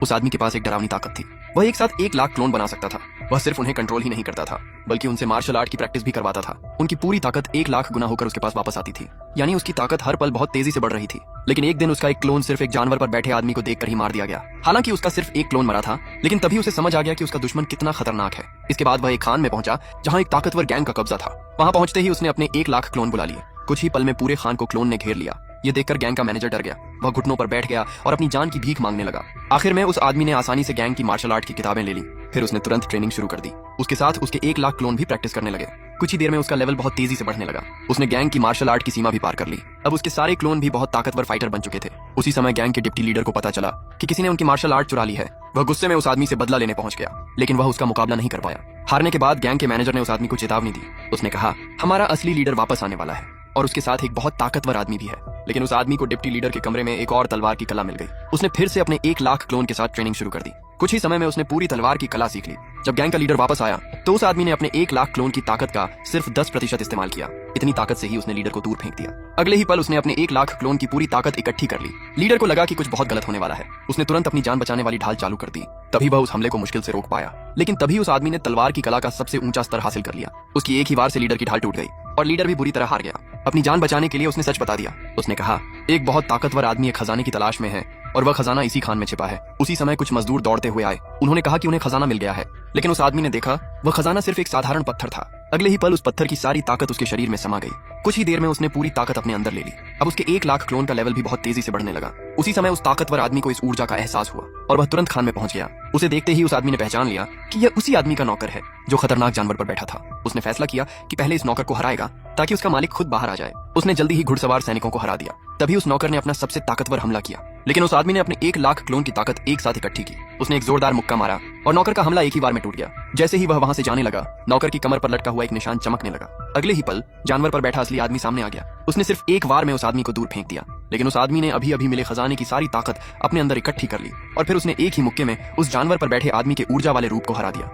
उस आदमी के पास एक डरावनी ताकत थी। वह एक साथ 1 लाख क्लोन बना सकता था। वह सिर्फ उन्हें कंट्रोल ही नहीं करता था बल्कि उनसे मार्शल आर्ट की प्रैक्टिस भी करवाता था। उनकी पूरी ताकत 1 लाख गुना होकर उसके पास वापस आती थी, यानी उसकी ताकत हर पल बहुत तेजी से बढ़ रही थी। लेकिन एक दिन उसका एक क्लोन सिर्फ एक जानवर पर बैठे आदमी को देखकर ही मार दिया गया। हालांकि उसका सिर्फ एक क्लोन मरा था, लेकिन तभी उसे समझ आ गया कि उसका दुश्मन कितना खतरनाक है। इसके बाद वह एक खान में पहुंचा जहां एक ताकतवर गैंग का कब्जा था। वहां पहुंचते ही उसने अपने 1 लाख क्लोन बुला लिए। कुछ ही पल में पूरे खान को क्लोन ने घेर लिया। ये देखकर गैंग का मैनेजर डर गया। वह घुटनों पर बैठ गया और अपनी जान की भीख मांगने लगा। आखिर में उस आदमी ने आसानी से गैंग की मार्शल आर्ट की किताबें ले ली। फिर उसने तुरंत ट्रेनिंग शुरू कर दी। उसके साथ उसके 1 लाख क्लोन भी प्रैक्टिस करने लगे। कुछ ही देर में उसका लेवल बहुत तेजी से बढ़ने लगा। उसने गैंग की मार्शल आर्ट की सीमा भी पार कर ली। अब उसके सारे क्लोन भी बहुत ताकतवर फाइटर बन चुके थे। उसी समय गैंग के डिप्टी लीडर को पता चला कि किसी ने उनकी मार्शल आर्ट चुरा ली है। वह गुस्से में उस आदमी से बदला लेने पहुंच गया, लेकिन वह उसका मुकाबला नहीं कर पाया। हारने के बाद गैंग के मैनेजर ने उस आदमी को चेतावनी दी। उसने कहा, हमारा असली लीडर वापस आने वाला है और उसके साथ एक बहुत ताकतवर आदमी भी है। लेकिन उस आदमी को डिप्टी लीडर के कमरे में एक और तलवार की कला मिल गई। उसने फिर से अपने 1 लाख क्लोन के साथ ट्रेनिंग शुरू कर दी। कुछ ही समय में उसने पूरी तलवार की कला सीख ली। जब गैंग का लीडर वापस आया तो उस आदमी ने अपने 1 लाख क्लोन की ताकत का सिर्फ 10% इस्तेमाल किया। इतनी ताकत से ही उसने लीडर को दूर फेंक दिया। अगले ही पल उसने अपने 1 लाख क्लोन की पूरी ताकत इकट्ठी कर ली। लीडर को लगा कि कुछ बहुत गलत होने वाला है। उसने तुरंत अपनी जान बचाने वाली ढाल चालू कर दी। तभी वह उस हमले को मुश्किल से रोक पाया। लेकिन तभी उस आदमी ने तलवार की कला का सबसे ऊंचा स्तर हासिल कर लिया। उसकी एक ही वार से लीडर की ढाल टूट गई और लीडर भी बुरी तरह हार गया। अपनी जान बचाने के लिए उसने सच बता दिया। उसने कहा, एक बहुत ताकतवर आदमी एक खजाने की तलाश में है और वह खजाना इसी खान में छिपा है। उसी समय कुछ मजदूर दौड़ते हुए आए। उन्होंने कहा कि उन्हें खजाना मिल गया है, लेकिन उस आदमी ने देखा वह खजाना सिर्फ एक साधारण पत्थर था। अगले ही पल उस पत्थर की सारी ताकत उसके शरीर में समा गई। कुछ ही देर में उसने पूरी ताकत अपने अंदर ले ली। अब उसके 1 लाख क्लोन का लेवल भी बहुत तेजी से बढ़ने लगा। उसी समय उस ताकतवर आदमी को इस ऊर्जा का एहसास हुआ और वह तुरंत खान में पहुंच गया। उसे देखते ही उस आदमी ने पहचान लिया कि यह उसी आदमी का नौकर है जो खतरनाक जानवर पर बैठा था। उसने फैसला किया कि पहले इस नौकर को हराएगा ताकि उसका मालिक खुद बाहर आ जाए। उसने जल्दी ही घुड़सवार सैनिकों को हरा दिया। तभी उस नौकर ने अपना सबसे ताकतवर हमला किया, लेकिन उस आदमी ने अपने 1 लाख क्लोन की ताकत एक साथ इकट्ठी की। उसने एक जोरदार मुक्का मारा और नौकर का हमला एक ही बार में टूट गया। जैसे ही वह वहां से जाने लगा, नौकर की कमर पर लटका हुआ एक निशान चमकने लगा। अगले ही पल जानवर पर बैठा असली आदमी सामने आ गया। उसने सिर्फ एक वार में उस आदमी को दूर फेंक दिया, लेकिन उस आदमी ने अभी अभी मिले खजाने की सारी ताकत अपने अंदर इकट्ठी कर ली और फिर उसने एक ही मुक्के में उस जानवर पर बैठे आदमी के ऊर्जा वाले रूप को हरा दिया।